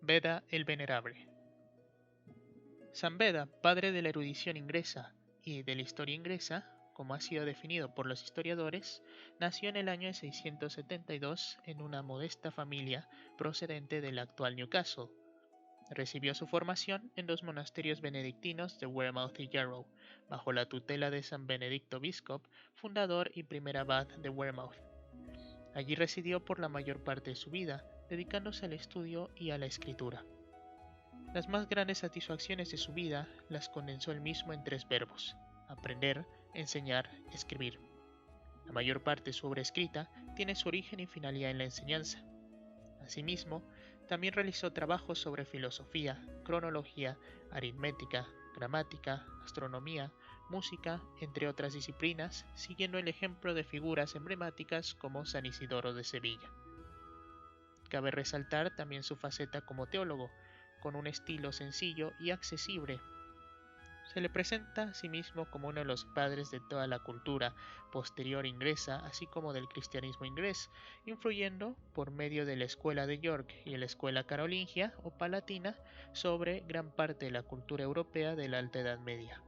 Beda el Venerable. San Beda, padre de la erudición inglesa y de la historia inglesa, como ha sido definido por los historiadores, nació en el año 672 en una modesta familia procedente del actual Newcastle. Recibió su formación en los monasterios benedictinos de Wearmouth y Jarrow, bajo la tutela de San Benedicto Biscop, fundador y primer abad de Wearmouth. Allí residió por la mayor parte de su vida, dedicándose al estudio y a la escritura. Las más grandes satisfacciones de su vida las condensó él mismo en 3 verbos: aprender, enseñar, escribir. La mayor parte de su obra escrita tiene su origen y finalidad en la enseñanza. Asimismo, también realizó trabajos sobre filosofía, cronología, aritmética, gramática, astronomía, música, entre otras disciplinas, siguiendo el ejemplo de figuras emblemáticas como San Isidoro de Sevilla. Cabe resaltar también su faceta como teólogo, con un estilo sencillo y accesible. Se le presenta a sí mismo como uno de los padres de toda la cultura posterior inglesa, así como del cristianismo inglés, influyendo por medio de la Escuela de York y la Escuela Carolingia o Palatina sobre gran parte de la cultura europea de la Alta Edad Media.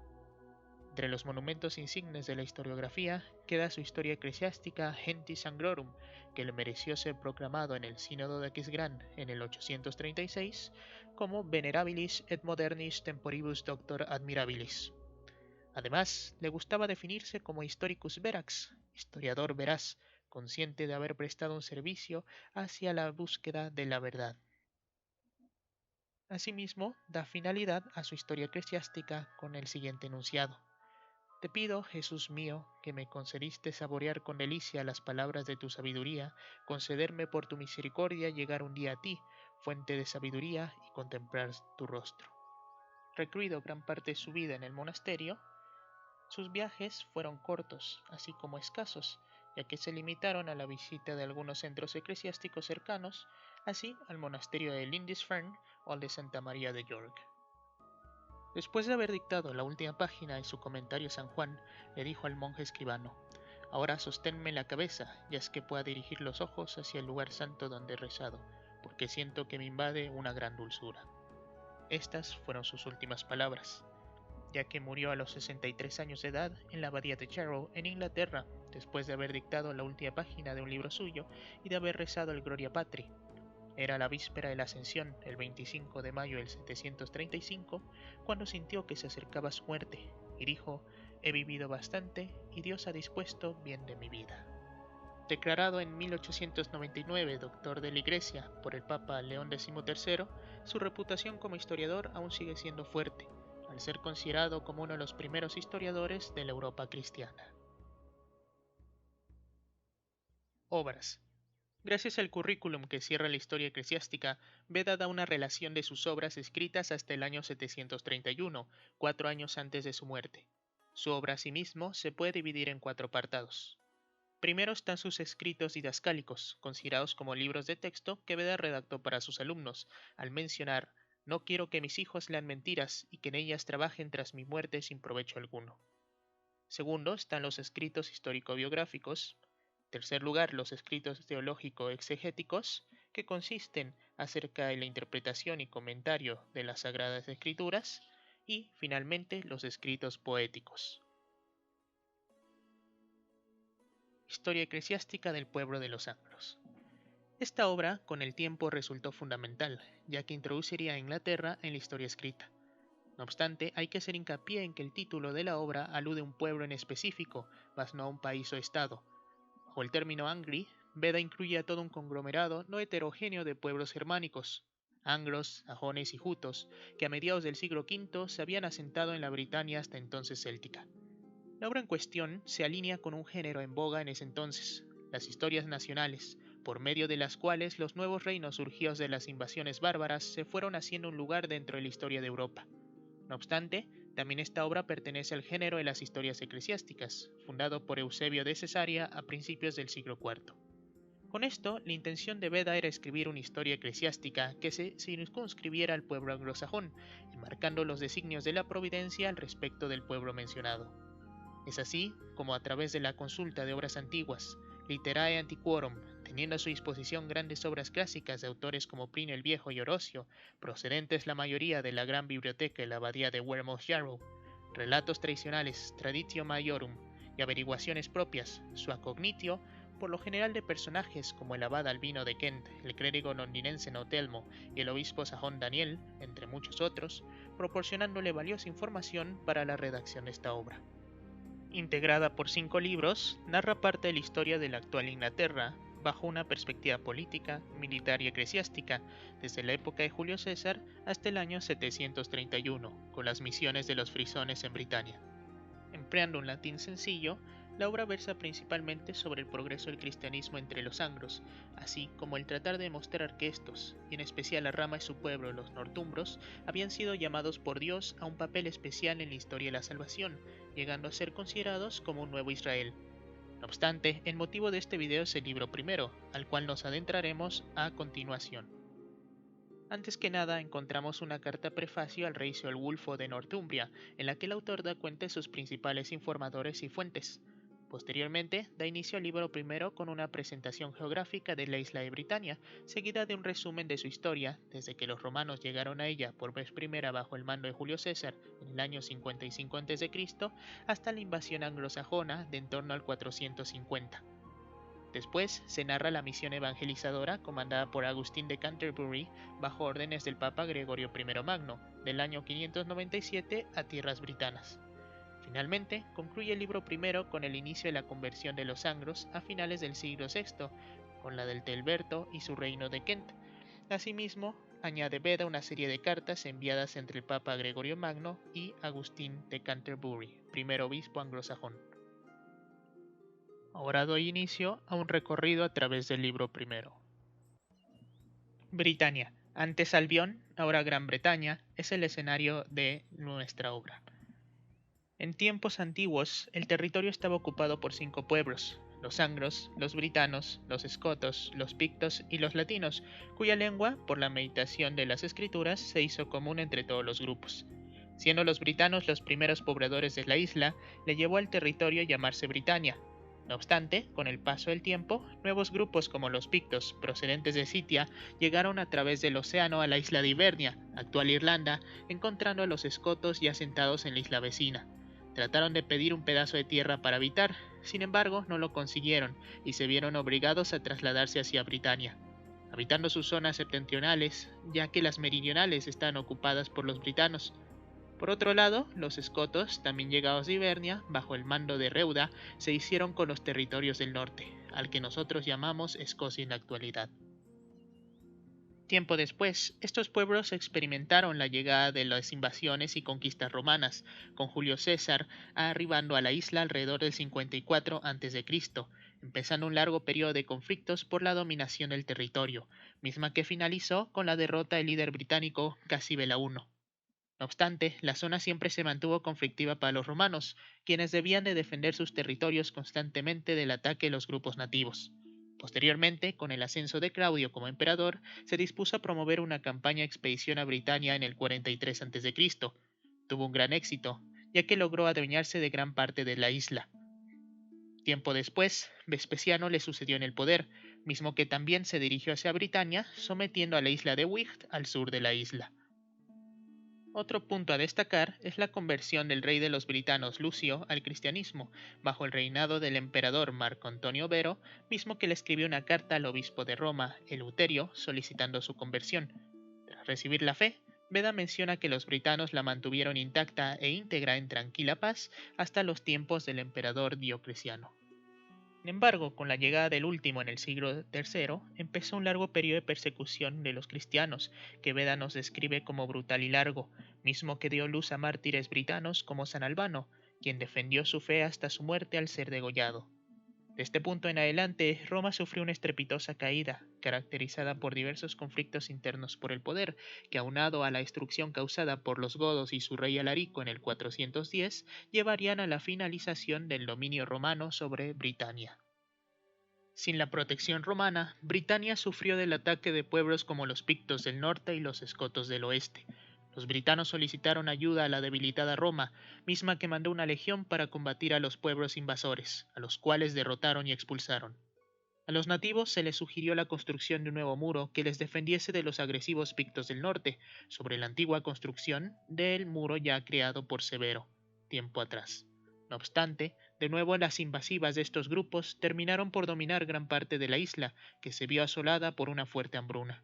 Entre los monumentos insignes de la historiografía queda su historia eclesiástica Gentis Angrorum, que le mereció ser proclamado en el Sínodo de Aquisgrán en el 836 como Venerabilis et Modernis Temporibus Doctor Admirabilis. Además, le gustaba definirse como Historicus Verax, historiador veraz, consciente de haber prestado un servicio hacia la búsqueda de la verdad. Asimismo, da finalidad a su historia eclesiástica con el siguiente enunciado: Te pido, Jesús mío, que me concediste saborear con delicia las palabras de tu sabiduría, concederme por tu misericordia llegar un día a ti, fuente de sabiduría, y contemplar tu rostro. Recluido gran parte de su vida en el monasterio, sus viajes fueron cortos, así como escasos, ya que se limitaron a la visita de algunos centros eclesiásticos cercanos, así al monasterio de Lindisfarne o al de Santa María de York. Después de haber dictado la última página de su comentario San Juan, le dijo al monje escribano: Ahora sosténme la cabeza, ya es que pueda dirigir los ojos hacia el lugar santo donde he rezado, porque siento que me invade una gran dulzura. Estas fueron sus últimas palabras, ya que murió a los 63 años de edad en la abadía de Jarrow, en Inglaterra, después de haber dictado la última página de un libro suyo y de haber rezado el Gloria Patri. Era la víspera de la Ascensión, el 25 de mayo del 735, cuando sintió que se acercaba su muerte, y dijo: He vivido bastante, y Dios ha dispuesto bien de mi vida. Declarado en 1899 doctor de la Iglesia por el Papa León XIII, su reputación como historiador aún sigue siendo fuerte, al ser considerado como uno de los primeros historiadores de la Europa cristiana. Obras. Gracias al currículum que cierra la historia eclesiástica, Beda da una relación de sus obras escritas hasta el año 731, 4 años antes de su muerte. Su obra, asimismo, se puede dividir en 4 apartados. Primero están sus escritos didascálicos, considerados como libros de texto que Beda redactó para sus alumnos, al mencionar: No quiero que mis hijos lean mentiras y que en ellas trabajen tras mi muerte sin provecho alguno. Segundo están los escritos histórico-biográficos. Tercer lugar, los escritos teológico-exegéticos, que consisten acerca de la interpretación y comentario de las Sagradas Escrituras. Y, finalmente, los escritos poéticos. Historia eclesiástica del pueblo de los anglos. Esta obra, con el tiempo, resultó fundamental, ya que introduciría a Inglaterra en la historia escrita. No obstante, hay que hacer hincapié en que el título de la obra alude a un pueblo en específico, mas no a un país o estado. Bajo el término Angli, Beda incluye a todo un conglomerado no heterogéneo de pueblos germánicos, anglos, sajones y jutos, que a mediados del siglo V se habían asentado en la Britania hasta entonces céltica. La obra en cuestión se alinea con un género en boga en ese entonces, las historias nacionales, por medio de las cuales los nuevos reinos surgidos de las invasiones bárbaras se fueron haciendo un lugar dentro de la historia de Europa. No obstante, también esta obra pertenece al género de las historias eclesiásticas, fundado por Eusebio de Cesarea a principios del siglo IV. Con esto, la intención de Beda era escribir una historia eclesiástica que se circunscribiera al pueblo anglosajón, enmarcando los designios de la providencia al respecto del pueblo mencionado. Es así como, a través de la consulta de obras antiguas, Literae Antiquorum, teniendo a su disposición grandes obras clásicas de autores como Plinio el Viejo y Orosio, procedentes la mayoría de la gran biblioteca de la abadía de Wearmouth Yarrow, relatos tradicionales, Traditio Maiorum, y averiguaciones propias, Sua Cognitio, por lo general de personajes como el abad Albino de Kent, el clérigo londinense Nautelmo y el obispo sajón Daniel, entre muchos otros, proporcionándole valiosa información para la redacción de esta obra. Integrada por 5 libros, narra parte de la historia de la actual Inglaterra, bajo una perspectiva política, militar y eclesiástica, desde la época de Julio César hasta el año 731, con las misiones de los frisones en Britania. Empleando un latín sencillo, la obra versa principalmente sobre el progreso del cristianismo entre los anglos, así como el tratar de demostrar que estos, y en especial la rama de su pueblo, los nortumbros, habían sido llamados por Dios a un papel especial en la historia de la salvación, llegando a ser considerados como un nuevo Israel. No obstante, el motivo de este video es el libro primero, al cual nos adentraremos a continuación. Antes que nada, encontramos una carta prefacio al rey Ceolwulfo de Northumbria, en la que el autor da cuenta de sus principales informadores y fuentes. Posteriormente, da inicio al libro primero con una presentación geográfica de la isla de Britania, seguida de un resumen de su historia, desde que los romanos llegaron a ella por vez primera bajo el mando de Julio César en el año 55 a.C., hasta la invasión anglosajona de en torno al 450. Después se narra la misión evangelizadora comandada por Agustín de Canterbury bajo órdenes del Papa Gregorio I Magno, del año 597 a tierras britanas. Finalmente, concluye el libro primero con el inicio de la conversión de los anglos a finales del siglo VI, con la del Telberto y su reino de Kent. Asimismo, añade Beda una serie de cartas enviadas entre el Papa Gregorio Magno y Agustín de Canterbury, primer obispo anglosajón. Ahora doy inicio a un recorrido a través del libro primero. Britania, antes Albión, ahora Gran Bretaña, es el escenario de nuestra obra. En tiempos antiguos, el territorio estaba ocupado por 5 pueblos: los anglos, los britanos, los escotos, los pictos y los latinos, cuya lengua, por la meditación de las escrituras, se hizo común entre todos los grupos. Siendo los britanos los primeros pobladores de la isla, le llevó al territorio llamarse Britania. No obstante, con el paso del tiempo, nuevos grupos como los pictos, procedentes de Scythia, llegaron a través del océano a la isla de Hibernia, actual Irlanda, encontrando a los escotos ya asentados en la isla vecina. Trataron de pedir un pedazo de tierra para habitar, sin embargo no lo consiguieron y se vieron obligados a trasladarse hacia Britania, habitando sus zonas septentrionales, ya que las meridionales estaban ocupadas por los britanos. Por otro lado, los escotos, también llegados de Hibernia, bajo el mando de Reuda, se hicieron con los territorios del norte, al que nosotros llamamos Escocia en la actualidad. Tiempo después, estos pueblos experimentaron la llegada de las invasiones y conquistas romanas, con Julio César arribando a la isla alrededor del 54 a.C., empezando un largo periodo de conflictos por la dominación del territorio, misma que finalizó con la derrota del líder británico Casibela I. No obstante, la zona siempre se mantuvo conflictiva para los romanos, quienes debían de defender sus territorios constantemente del ataque de los grupos nativos. Posteriormente, con el ascenso de Claudio como emperador, se dispuso a promover una campaña de expedición a Britania en el 43 a.C. Tuvo un gran éxito, ya que logró adueñarse de gran parte de la isla. Tiempo después, Vespasiano le sucedió en el poder, mismo que también se dirigió hacia Britania, sometiendo a la isla de Wight al sur de la isla. Otro punto a destacar es la conversión del rey de los britanos Lucio al cristianismo, bajo el reinado del emperador Marco Antonio Vero, mismo que le escribió una carta al obispo de Roma, Eleuterio, solicitando su conversión. Tras recibir la fe, Beda menciona que los britanos la mantuvieron intacta e íntegra en tranquila paz hasta los tiempos del emperador Diocleciano. Sin embargo, con la llegada del último en el siglo III, empezó un largo periodo de persecución de los cristianos, que Beda nos describe como brutal y largo, mismo que dio luz a mártires britanos como San Albano, quien defendió su fe hasta su muerte al ser degollado. De este punto en adelante, Roma sufrió una estrepitosa caída, caracterizada por diversos conflictos internos por el poder, que aunado a la destrucción causada por los godos y su rey Alarico en el 410, llevarían a la finalización del dominio romano sobre Britania. Sin la protección romana, Britania sufrió del ataque de pueblos como los pictos del norte y los escotos del oeste. Los britanos solicitaron ayuda a la debilitada Roma, misma que mandó una legión para combatir a los pueblos invasores, a los cuales derrotaron y expulsaron. A los nativos se les sugirió la construcción de un nuevo muro que les defendiese de los agresivos pictos del norte, sobre la antigua construcción del muro ya creado por Severo, tiempo atrás. No obstante, de nuevo las invasivas de estos grupos terminaron por dominar gran parte de la isla, que se vio asolada por una fuerte hambruna.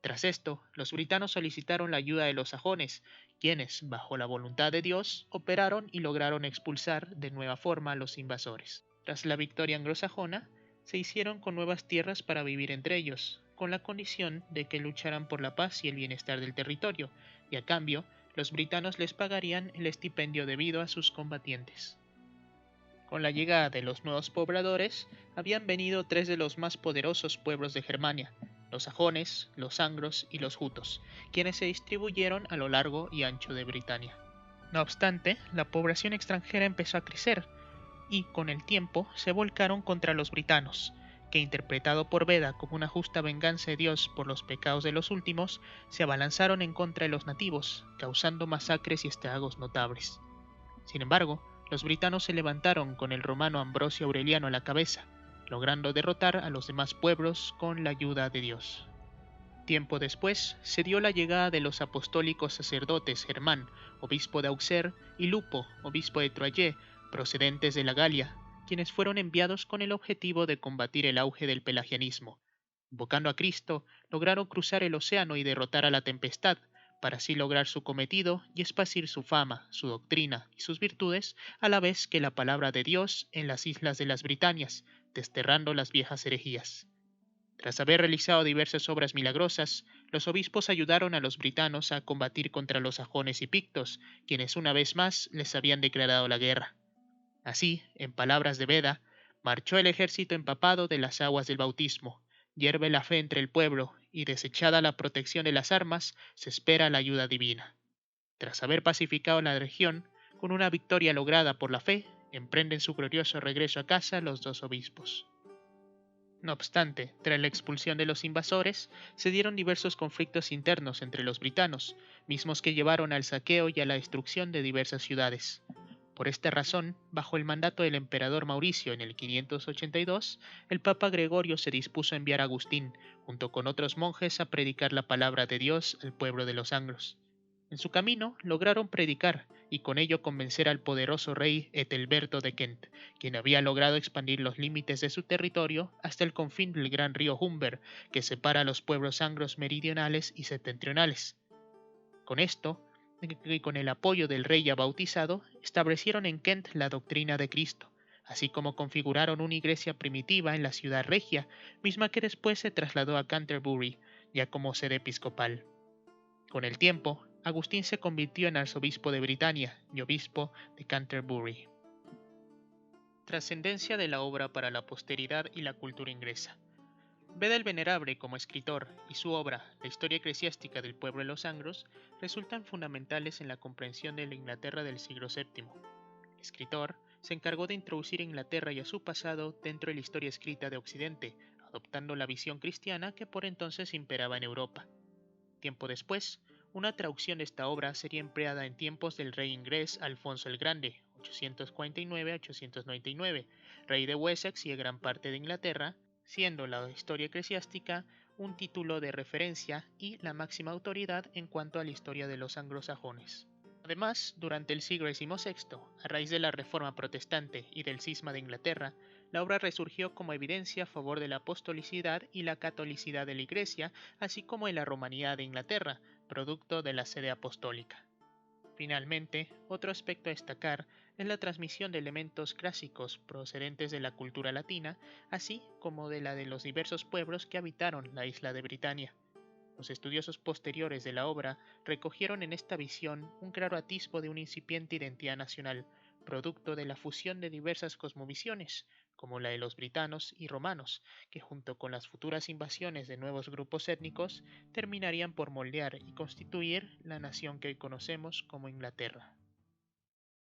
Tras esto, los britanos solicitaron la ayuda de los sajones, quienes, bajo la voluntad de Dios, operaron y lograron expulsar de nueva forma a los invasores. Tras la victoria anglosajona, se hicieron con nuevas tierras para vivir entre ellos, con la condición de que lucharan por la paz y el bienestar del territorio, y a cambio, los britanos les pagarían el estipendio debido a sus combatientes. Con la llegada de los nuevos pobladores, habían venido tres de los más poderosos pueblos de Germania, los sajones, los anglos y los jutos, quienes se distribuyeron a lo largo y ancho de Britania. No obstante, la población extranjera empezó a crecer, y con el tiempo se volcaron contra los britanos, que interpretado por Beda como una justa venganza de Dios por los pecados de los últimos, se abalanzaron en contra de los nativos, causando masacres y estragos notables. Sin embargo, los britanos se levantaron con el romano Ambrosio Aureliano a la cabeza, logrando derrotar a los demás pueblos con la ayuda de Dios. Tiempo después se dio la llegada de los apostólicos sacerdotes Germán, obispo de Auxerre, y Lupo, obispo de Troyes, procedentes de la Galia, quienes fueron enviados con el objetivo de combatir el auge del pelagianismo. Invocando a Cristo, lograron cruzar el océano y derrotar a la tempestad, para así lograr su cometido y esparcir su fama, su doctrina y sus virtudes, a la vez que la palabra de Dios en las islas de las Britanias, desterrando las viejas herejías. Tras haber realizado diversas obras milagrosas, los obispos ayudaron a los britanos a combatir contra los sajones y pictos, quienes una vez más les habían declarado la guerra. Así, en palabras de Beda, marchó el ejército empapado de las aguas del bautismo, hierve la fe entre el pueblo, y desechada la protección de las armas, se espera la ayuda divina. Tras haber pacificado la región, con una victoria lograda por la fe, emprenden su glorioso regreso a casa los dos obispos. No obstante, tras la expulsión de los invasores, se dieron diversos conflictos internos entre los britanos, mismos que llevaron al saqueo y a la destrucción de diversas ciudades. Por esta razón, bajo el mandato del emperador Mauricio en el 582, el Papa Gregorio se dispuso a enviar a Agustín, junto con otros monjes, a predicar la palabra de Dios al pueblo de los anglos. En su camino lograron predicar y con ello convencer al poderoso rey Ethelberto de Kent, quien había logrado expandir los límites de su territorio hasta el confín del gran río Humber, que separa a los pueblos anglos meridionales y septentrionales. Con esto, y con el apoyo del rey ya bautizado, establecieron en Kent la doctrina de Cristo, así como configuraron una iglesia primitiva en la ciudad regia, misma que después se trasladó a Canterbury, ya como sede episcopal. Con el tiempo, Agustín se convirtió en arzobispo de Britania y obispo de Canterbury. Trascendencia de la obra para la posteridad y la cultura inglesa. Beda el Venerable como escritor y su obra, La historia eclesiástica del pueblo de los anglos, resultan fundamentales en la comprensión de la Inglaterra del siglo VII. El escritor se encargó de introducir a Inglaterra y a su pasado dentro de la historia escrita de Occidente, adoptando la visión cristiana que por entonces imperaba en Europa. Tiempo después, una traducción de esta obra sería empleada en tiempos del rey inglés Alfonso el Grande, 849-899, rey de Wessex y de gran parte de Inglaterra, siendo la historia eclesiástica un título de referencia y la máxima autoridad en cuanto a la historia de los anglosajones. Además, durante el siglo XVI, a raíz de la Reforma Protestante y del cisma de Inglaterra, la obra resurgió como evidencia a favor de la apostolicidad y la catolicidad de la Iglesia, así como de la romanidad de Inglaterra, producto de la sede apostólica. Finalmente, otro aspecto a destacar es la transmisión de elementos clásicos procedentes de la cultura latina, así como de la de los diversos pueblos que habitaron la isla de Britania. Los estudiosos posteriores de la obra recogieron en esta visión un claro atisbo de una incipiente identidad nacional, producto de la fusión de diversas cosmovisiones, como la de los britanos y romanos, que junto con las futuras invasiones de nuevos grupos étnicos terminarían por moldear y constituir la nación que hoy conocemos como Inglaterra.